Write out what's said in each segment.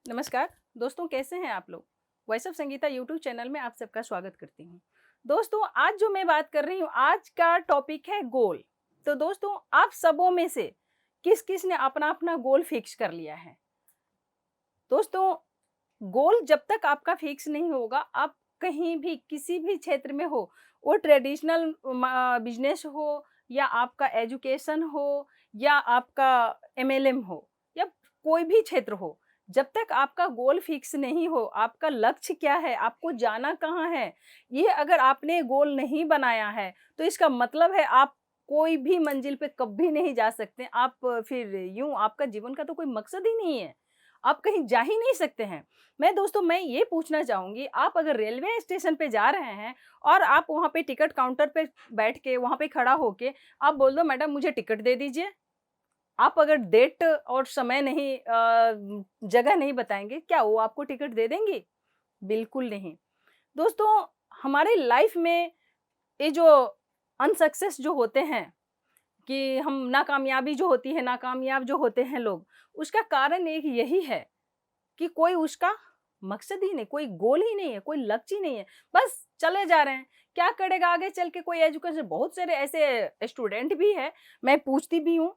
नमस्कार दोस्तों, कैसे हैं आप लोग। Voice of Sangeeta YouTube channel में आप सबका स्वागत करती हूँ। दोस्तों, आज जो मैं बात कर रही हूँ, आज का टॉपिक है गोल। तो दोस्तों, आप सबों में से किस किस ने अपना अपना गोल फिक्स कर लिया है। दोस्तों, गोल जब तक आपका फिक्स नहीं होगा, आप कहीं भी किसी भी क्षेत्र में हो, वो ट्रेडिशनल बिजनेस हो या आपका एजुकेशन हो या आपका एमएलएम हो या कोई भी क्षेत्र हो, जब तक आपका गोल फिक्स नहीं हो, आपका लक्ष्य क्या है, आपको जाना कहाँ है, ये अगर आपने गोल नहीं बनाया है, तो इसका मतलब है आप कोई भी मंजिल पे कभी नहीं जा सकते। आप फिर यूं आपका जीवन का तो कोई मकसद ही नहीं है, आप कहीं जा ही नहीं सकते हैं। मैं ये पूछना चाहूँगी, आप अगर रेलवे स्टेशन पे जा रहे हैं और आप वहाँ पे टिकट काउंटर पे बैठ के, वहाँ पे खड़ा होके आप बोल दो मैडम मुझे टिकट दे दीजिए। आप अगर डेट और समय नहीं जगह नहीं बताएँगे, क्या वो आपको टिकट दे देंगी? बिल्कुल नहीं। दोस्तों, हमारे लाइफ में ये जो अनसक्सेस जो होते हैं, कि हम नाकामयाबी जो होती है, नाकामयाब जो होते हैं लोग, उसका कारण एक यही है कि कोई उसका मकसद ही नहीं, कोई गोल ही नहीं है, कोई लक्ष्य ही नहीं है, बस चले जा रहे हैं। क्या करेगा आगे चल के कोई एजुकेशन, बहुत सारे ऐसे स्टूडेंट भी हैं, मैं पूछती भी हूँ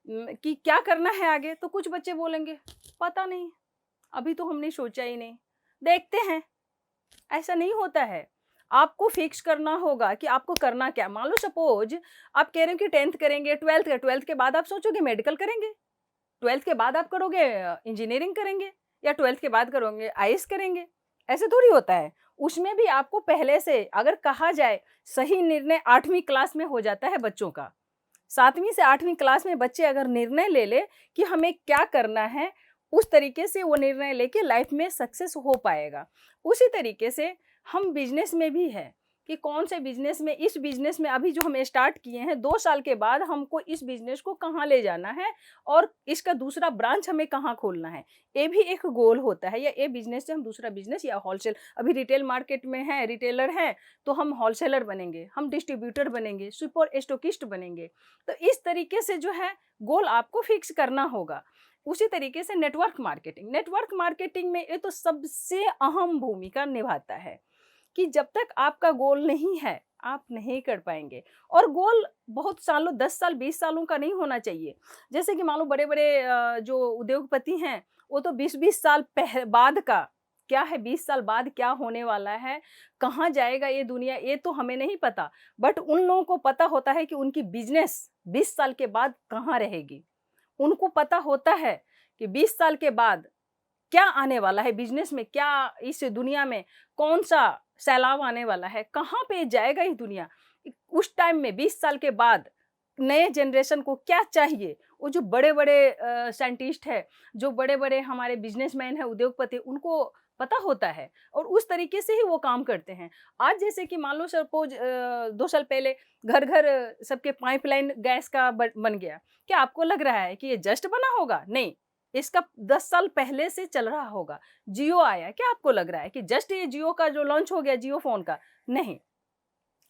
कि क्या करना है आगे, तो कुछ बच्चे बोलेंगे, पता नहीं, अभी तो हमने सोचा ही नहीं, देखते हैं। ऐसा नहीं होता है। आपको फिक्स करना होगा कि आपको करना क्या। मान लो सपोज आप कह रहे हो कि 10th करेंगे, 12th के बाद आप सोचोगे मेडिकल करेंगे, 12th के बाद आप करोगे इंजीनियरिंग करेंगे या 12th के बाद करोगे आईएएस करेंगे। ऐसे थोड़ी होता है। उसमें भी आपको पहले से अगर कहा जाए, सही निर्णय 8वीं क्लास में हो जाता है बच्चों का। 7वीं से 8वीं क्लास में बच्चे अगर निर्णय ले ले कि हमें क्या करना है, उस तरीके से वो निर्णय लेके लाइफ में सक्सेस हो पाएगा। उसी तरीके से हम बिजनेस में भी है कि कौन से बिजनेस में, इस बिजनेस में अभी जो हम स्टार्ट किए हैं, 2 साल के बाद हमको इस बिजनेस को कहाँ ले जाना है और इसका दूसरा ब्रांच हमें कहाँ खोलना है। ये भी एक गोल होता है, या ये बिजनेस से हम दूसरा बिजनेस या होलसेल, अभी रिटेल मार्केट में है, रिटेलर हैं, तो हम होलसेलर बनेंगे, हम डिस्ट्रीब्यूटर बनेंगे, सुपर स्टॉकिस्ट बनेंगे। तो इस तरीके से जो है गोल आपको फिक्स करना होगा। उसी तरीके से नेटवर्क मार्केटिंग में ये तो सबसे अहम भूमिका निभाता है कि जब तक आपका गोल नहीं है, आप नहीं कर पाएँगे। और गोल बहुत सालों, 10 साल, 20 सालों का नहीं होना चाहिए। जैसे कि मान लो बड़े-बड़े जो उद्योगपति हैं, वो तो 20-20 साल बाद का, क्या है 20 साल बाद क्या होने वाला है, कहाँ जाएगा ये दुनिया, ये तो हमें नहीं पता। बट उन लोगों को पता होता है कि उनकी बिज़नेस 20 साल के बाद कहाँ रहेगी। उनको पता होता है कि 20 साल के बाद क्या आने वाला है बिजनेस में, क्या इस दुनिया में कौन-सा सैलाब आने वाला है, कहाँ पे जाएगा ये दुनिया। उस टाइम में 20 साल के बाद नए जनरेशन को क्या चाहिए, वो जो बड़े-बड़े साइंटिस्ट हैं, जो बड़े-बड़े हमारे बिजनेसमैन हैं, उद्योगपति, उनको पता होता है और उस तरीके से ही वो काम करते हैं। आज जैसे कि मान लो सपोज़ 2 साल पहले घर-घर सबके पाइपलाइन गैस का बन गया। क्या आपको लग रहा है कि ये जस्ट बना होगा? नहीं। इसका 10 साल पहले से चल रहा होगा। जियो आया, क्या आपको लग रहा है कि जस्ट ये जियो का जो लॉन्च हो गया जियो फ़ोन का? नहीं,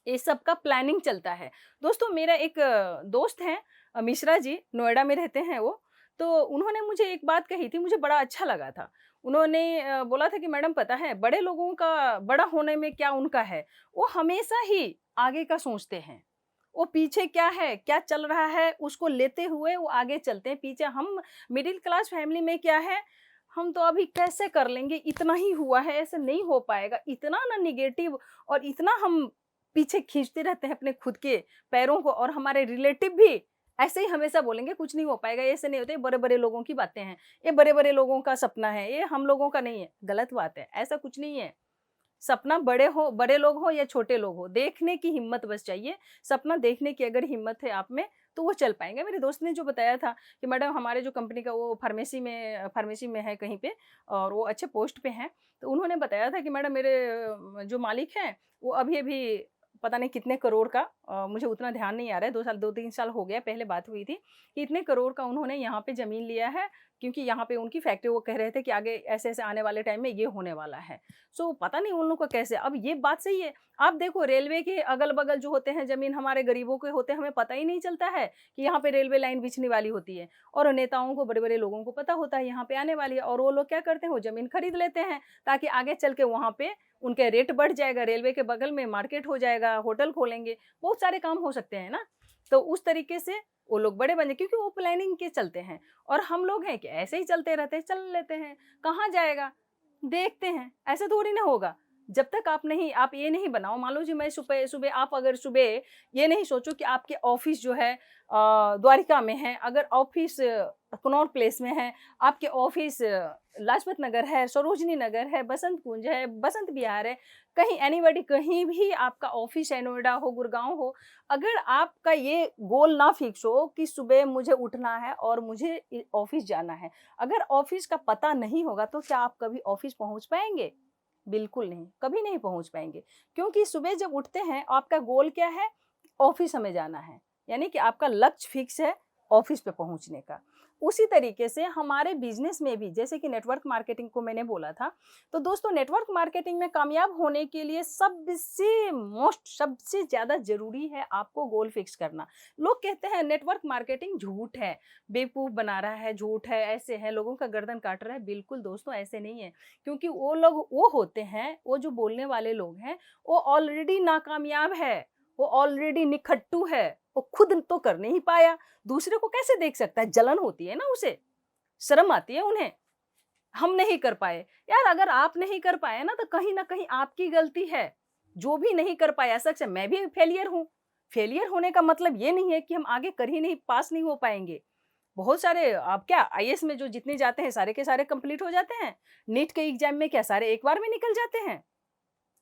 ये सब का प्लानिंग चलता है। दोस्तों, मेरा एक दोस्त हैं मिश्रा जी, नोएडा में रहते हैं वो, तो उन्होंने मुझे एक बात कही थी, मुझे बड़ा अच्छा लगा था। उन्होंने बोला था कि मैडम पता है, बड़े लोगों का बड़ा होने में क्या उनका है, वो हमेशा ही आगे का सोचते हैं। वो पीछे क्या है, क्या चल रहा है, उसको लेते हुए वो आगे चलते हैं। पीछे हम मिडिल क्लास फैमिली में क्या है, हम तो अभी कैसे कर लेंगे, इतना ही हुआ है, ऐसे नहीं हो पाएगा। इतना ना नेगेटिव और इतना हम पीछे खींचते रहते हैं अपने खुद के पैरों को, और हमारे रिलेटिव भी ऐसे ही हमेशा बोलेंगे कुछ नहीं हो पाएगा, ऐसे नहीं होता, ये बड़े-बड़े लोगों की बातें हैं, ये बड़े-बड़े लोगों का सपना है, ये हम लोगों का नहीं है। गलत बात है, ऐसा कुछ नहीं है। सपना बड़े लोग हो या छोटे लोग हो, देखने की हिम्मत बस चाहिए। सपना देखने की अगर हिम्मत है आप में, तो वो चल पाएँगे। मेरे दोस्त ने जो बताया था कि मैडम हमारे जो कंपनी का वो फार्मेसी में है कहीं पे, और वो अच्छे पोस्ट पे हैं। तो उन्होंने बताया था कि मैडम मेरे जो मालिक हैं, वो अभी-अभी पता नहीं कितने करोड़ का, मुझे उतना ध्यान नहीं आ रहा है, 2-3 साल हो गया, पहले बात हुई थी कि इतने करोड़ का उन्होंने यहाँ पे ज़मीन लिया है, क्योंकि यहाँ पे उनकी फैक्ट्री, वो कह रहे थे कि आगे ऐसे-ऐसे आने वाले टाइम में ये होने वाला है। सो पता नहीं उन लोगों को कैसे, अब ये बात सही है, आप देखो रेलवे के अगल-बगल जो होते हैं ज़मीन, हमारे गरीबों के होते हैं, हमें पता ही नहीं चलता है कि यहाँ पे रेलवे लाइन बिछने वाली होती है, और नेताओं को, बड़े-बड़े लोगों को पता होता है यहाँ पे आने वाली है, और वो लोग क्या करते हैं, वो ज़मीन खरीद लेते हैं ताकि आगे चल के वहाँ पे उनके रेट बढ़ जाएगा, रेलवे के बगल में मार्केट हो जाएगा, होटल खोलेंगे, बहुत सारे काम हो सकते हैं ना। तो उस तरीके से वो लोग बड़े बने, क्योंकि वो प्लानिंग के चलते हैं, और हम लोग हैं कि ऐसे ही चलते रहते हैं, चल लेते हैं, कहाँ जाएगा, देखते हैं, ऐसे थोड़ी ना होगा। जब तक आप ये नहीं बनाओ, मान लो जी मैं सुबह सुबह, आप अगर सुबह ये नहीं सोचो कि आपके ऑफिस जो है द्वारिका में है, अगर ऑफिस कनॉट प्लेस में है, आपके ऑफिस लाजपत नगर है, सरोजनी नगर है, बसंत कुंज है, बसंत विहार है, कहीं एनीबॉडी, कहीं भी आपका ऑफिस है, नोएडा हो, गुड़गांव हो, अगर आपका ये गोल ना फिक्स हो कि सुबह मुझे उठना है और मुझे ऑफिस जाना है, अगर ऑफिस का पता नहीं होगा तो क्या आप कभी ऑफिस पहुंच पाएंगे? बिल्कुल नहीं, कभी नहीं पहुंच पाएंगे। क्योंकि सुबह जब उठते हैं, आपका गोल क्या है? ऑफिस हमें जाना है, यानी कि आपका लक्ष्य फिक्स है ऑफिस पे पहुंचने का। उसी तरीके से हमारे बिजनेस में भी, जैसे कि नेटवर्क मार्केटिंग को मैंने बोला था, तो दोस्तों नेटवर्क मार्केटिंग में कामयाब होने के लिए सबसे ज़्यादा ज़रूरी है आपको गोल फिक्स करना। लोग कहते हैं नेटवर्क मार्केटिंग झूठ है, बेवकूफ़ बना रहा है, झूठ है, ऐसे है, लोगों का गर्दन काट रहा है। बिल्कुल दोस्तों ऐसे नहीं है, क्योंकि वो लोग वो होते हैं, वो जो बोलने वाले लोग हैं, वो ऑलरेडी नाकामयाब है, वो ऑलरेडी निखट्टू है, वो खुद तो कर नहीं पाया, दूसरे को कैसे देख सकता है? जलन होती है ना उसे, शर्म आती है उन्हें, हम नहीं कर पाए। यार अगर आप नहीं कर पाए ना, तो कहीं न कहीं आपकी गलती है। जो भी नहीं कर पाया, सच है, मैं भी फेलियर हूँ। फेलियर होने का मतलब ये नहीं है कि हम आगे कर ही नहीं, पास नहीं हो पाएँगे। बहुत सारे, आप क्या आईएएस में जो जितने जाते हैं, सारे के सारे कंप्लीट हो जाते हैं। नीट के एग्ज़ाम में क्या सारे एक बार में निकल जाते हैं?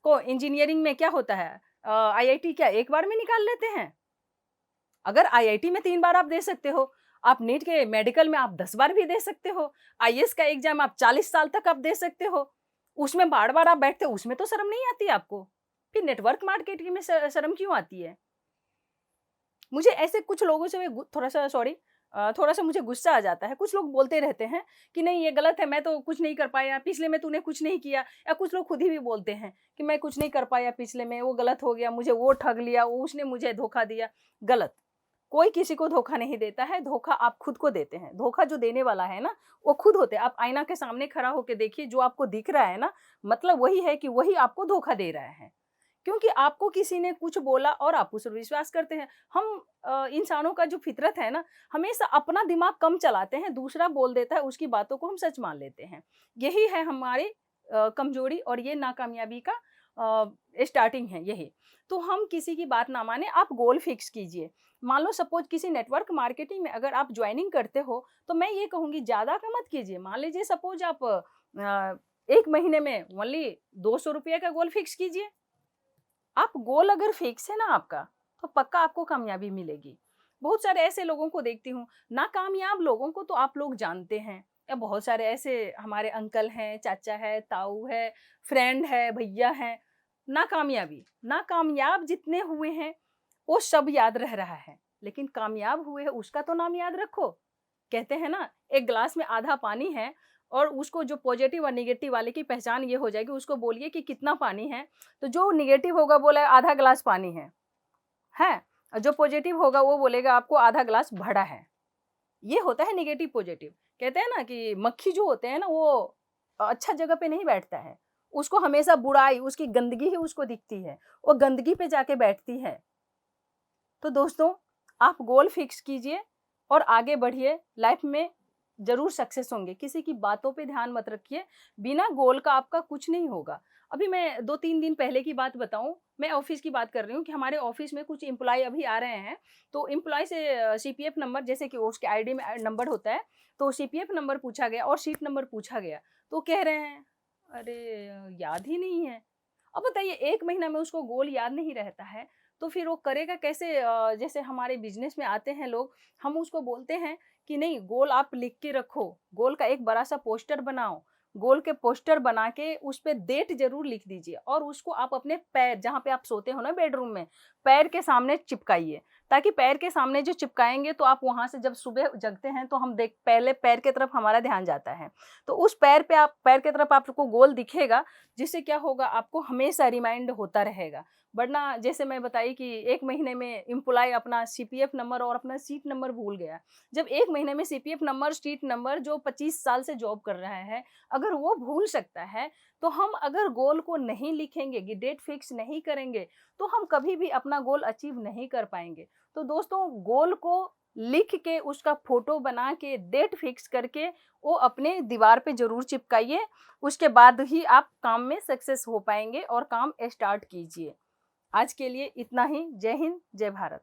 को इंजीनियरिंग में क्या होता है, आईआईटी क्या एक बार में निकाल लेते हैं? अगर आईआईटी में 3 बार आप दे सकते हो, आप नीट के मेडिकल में आप 10 बार भी दे सकते हो, आईएएस का एग्ज़ाम आप 40 साल तक आप दे सकते हो, उसमें बार-बार आप बैठते हो, उसमें तो शर्म नहीं आती आपको? फिर नेटवर्क मार्केटिंग में शर्म क्यों आती है? मुझे ऐसे कुछ लोगों से थोड़ा-सा सॉरी, थोड़ा-सा मुझे गुस्सा आ जाता है। कुछ लोग बोलते रहते हैं कि नहीं ये गलत है, मैं तो कुछ नहीं कर पाया, पिछले में तूने कुछ नहीं किया, या कुछ लोग खुद ही भी बोलते हैं कि मैं कुछ नहीं कर पाया पिछले में, वो गलत हो गया, मुझे वो ठग लिया, वो उसने मुझे धोखा दिया। गलत। कोई किसी को धोखा नहीं देता है, धोखा आप खुद को देते हैं। धोखा जो देने वाला है ना, वो खुद होते हैं। आप आईना के सामने खड़ा होके देखिए, जो आपको दिख रहा है ना, मतलब वही है कि वही आपको धोखा दे रहा है। क्योंकि आपको किसी ने कुछ बोला और आप उस पर विश्वास करते हैं। हम इंसानों का जो फितरत है ना, हमेशा अपना दिमाग कम चलाते हैं, दूसरा बोल देता है उसकी बातों को हम सच मान लेते हैं। यही है हमारी कमजोरी, और ये नाकामयाबी का स्टार्टिंग है यही। तो हम किसी की बात ना माने, आप गोल फिक्स कीजिए। मान लो सपोज किसी नेटवर्क मार्केटिंग में अगर आप ज्वाइनिंग करते हो, तो मैं ये कहूँगी ज़्यादा का मत कीजिए। मान लीजिए सपोज आप 1 महीने में ओनली ₹200 का गोल फिक्स कीजिए। आप गोल अगर फिक्स है ना आपका, तो पक्का आपको कामयाबी मिलेगी। बहुत सारे ऐसे लोगों को देखती हूँ, नाकामयाब लोगों को तो आप लोग जानते हैं, या बहुत सारे ऐसे हमारे अंकल हैं, चाचा है, ताऊ है, फ्रेंड है, भैया हैं, नाकामयाब जितने हुए हैं, वो सब याद रह रहा है, लेकिन कामयाब हुए हैं उसका तो नाम याद रखो। कहते हैं ना, एक ग्लास में आधा पानी है, और उसको जो पॉजिटिव और नेगेटिव वाले की पहचान ये हो जाएगी, उसको बोलिए कि कितना पानी है, तो जो नेगेटिव होगा बोला आधा ग्लास पानी है, और जो पॉजिटिव होगा वो बोलेगा आपको आधा ग्लास भरा है। ये होता है नेगेटिव पॉजिटिव। कहते हैं ना कि मक्खी जो होते हैं ना, वो अच्छा जगह पे नहीं बैठता है, उसको हमेशा बुराई, उसकी गंदगी ही उसको दिखती है, वो गंदगी पे जाके बैठती है। तो दोस्तों, आप गोल फिक्स कीजिए और आगे बढ़िए, लाइफ में ज़रूर सक्सेस होंगे। किसी की बातों पे ध्यान मत रखिए, बिना गोल का आपका कुछ नहीं होगा। अभी मैं 2-3 दिन पहले की बात बताऊँ, मैं ऑफ़िस की बात कर रही हूँ कि हमारे ऑफ़िस में कुछ एम्प्लॉयी अभी आ रहे हैं, तो एम्प्लॉयी से सीपीएफ नंबर, जैसे कि उसके आईडी में नंबर होता है, तो सीपीएफ नंबर पूछा गया और सीट नंबर पूछा गया, तो कह रहे हैं, "अरे! याद ही नहीं है।" अब बताइए 1 महीना में उसको गोल याद नहीं रहता है, तो फिर वो करेगा कैसे? जैसे हमारे बिज़नेस में आते हैं लोग, हम उसको बोलते हैं कि नहीं, गोल आप लिख के रखो, गोल का एक बड़ा-सा पोस्टर बनाओ, गोल के पोस्टर बना के उस पे डेट जरूर लिख दीजिए और उसको आप अपने पैर, जहाँ पे आप सोते हो ना बेडरूम में, पैर के सामने चिपकाइए, ताकि पैर के सामने जो चिपकाएंगे तो आप वहां से जब सुबह जगते हैं तो हम देख, पहले पैर के तरफ हमारा ध्यान जाता है, तो उस पैर पे आप, पैर के तरफ आपको गोल दिखेगा, जिससे क्या होगा, आपको हमेशा रिमाइंड होता रहेगा। वरना जैसे मैं बताई कि 1 महीने में एम्प्लॉय अपना सीपीएफ नंबर और अपना सीट नंबर भूल गया। जब 1 महीने में सीपीएफ नंबर, सीट नंबर, जो 25 साल से जॉब कर रहा है, अगर वो भूल सकता है, तो हम अगर गोल को नहीं लिखेंगे, कि डेट फिक्स नहीं करेंगे, तो हम कभी भी अपना गोल अचीव नहीं कर पाएंगे। तो दोस्तों, गोल को लिख के, उसका फोटो बना के, डेट फिक्स करके वो अपने दीवार पे जरूर चिपकाइए। उसके बाद ही आप काम में सक्सेस हो पाएंगे और काम स्टार्ट कीजिए। आज के लिए इतना ही। जय हिंद, जय भारत।